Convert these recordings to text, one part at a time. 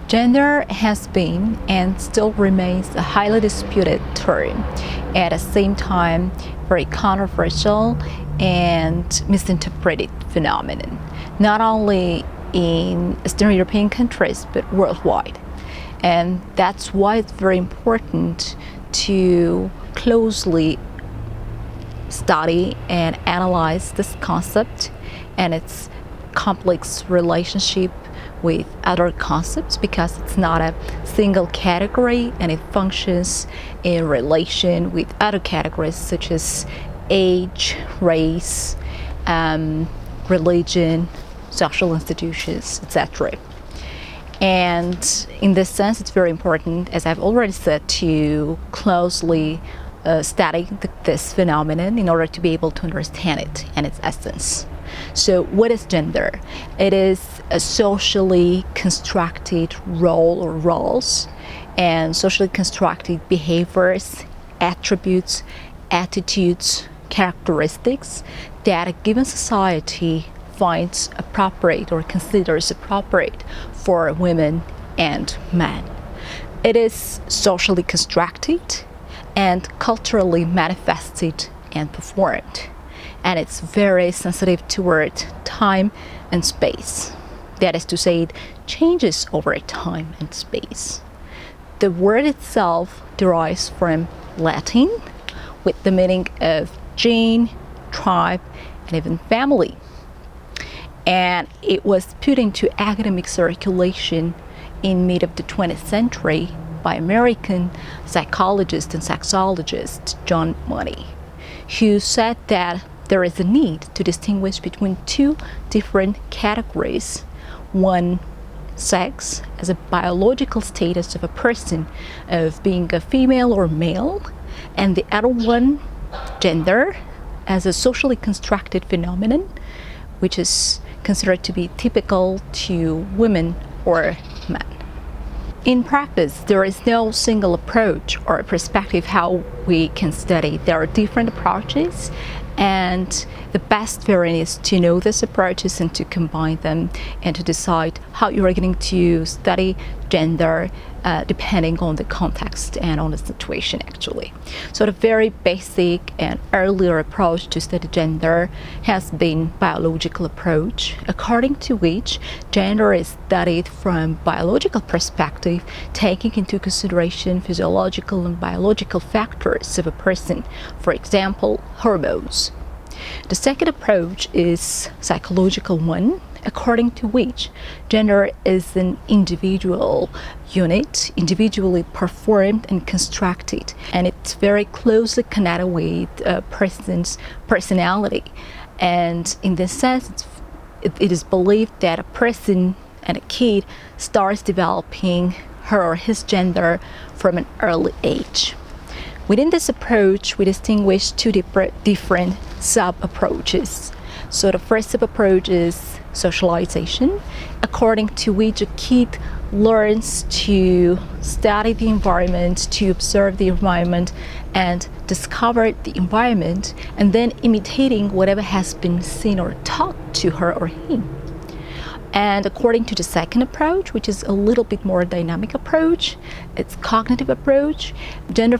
Gender has been and still remains a highly disputed term, at the same time very controversial and misinterpreted phenomenon, not only in Eastern European countries but worldwide. And that's why it's very important to closely study and analyze this concept and its complex relationship with other concepts, because it's not a single category and it functions in relation with other categories such as age, race, religion, social institutions, etc. And in this sense, it's very important, as I've already said, to closely study this phenomenon in order to be able to understand it and its essence. So what is gender? It is a socially constructed role or roles and socially constructed behaviors, attributes, attitudes, characteristics that a given society finds appropriate or considers appropriate for women and men. It is socially constructed and culturally manifested and performed. And it's very sensitive toward time and space. That is to say, it changes over time and space. The word itself derives from Latin with the meaning of gene, tribe, and even family. And it was put into academic circulation in mid of the 20th century by American psychologist and sexologist John Money, who said that there is a need to distinguish between two different categories. One, sex as a biological status of a person, of being a female or male, and the other one, gender, as a socially constructed phenomenon, which is considered to be typical to women or men. In practice, there is no single approach or perspective how we can study. There are different approaches, and the best variant is to know these approaches and to combine them and to decide how you are going to study gender depending on the context and on the situation actually. So the very basic and earlier approach to study gender has been biological approach, according to which gender is studied from biological perspective, taking into consideration physiological and biological factors of a person, for example, hormones. The second approach is psychological one, according to which gender is an individual unit, individually performed and constructed, and it's very closely connected with a person's personality. And in this sense, it is believed that a person and a kid starts developing her or his gender from an early age. Within this approach, we distinguish two different sub-approaches. So the first sub-approach is socialization, according to which a kid learns to study the environment, to observe the environment, and discover the environment, and then imitating whatever has been seen or taught to her or him. And according to the second approach, which is a little bit more dynamic approach, it's cognitive approach, gender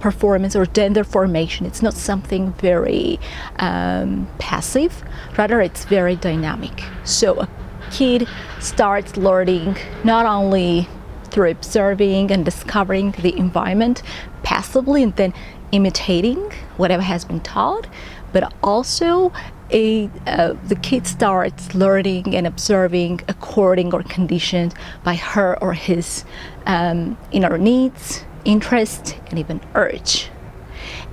performance or gender formation. It's not something very passive, rather it's very dynamic. So a kid starts learning not only through observing and discovering the environment passively and then imitating whatever has been taught, but also the kid starts learning and observing according or conditioned by her or his inner needs, interest, and even urge.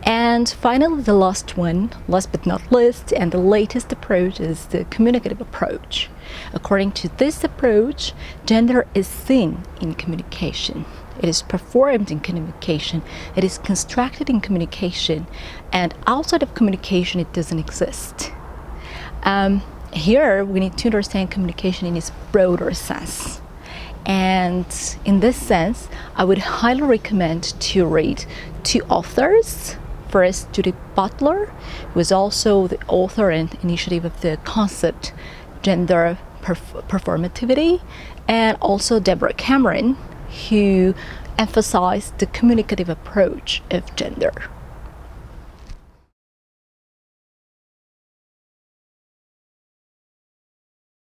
And finally, the last one, last but not least, and the latest approach is the communicative approach. According to this approach, gender is seen in communication. It is performed in communication. It is constructed in communication. And outside of communication, it doesn't exist. Here, we need to understand communication in its broader sense. And in this sense, I would highly recommend to read two authors. First, Judith Butler, who is also the author and initiative of the concept gender performativity, and also Deborah Cameron, who emphasized the communicative approach of gender.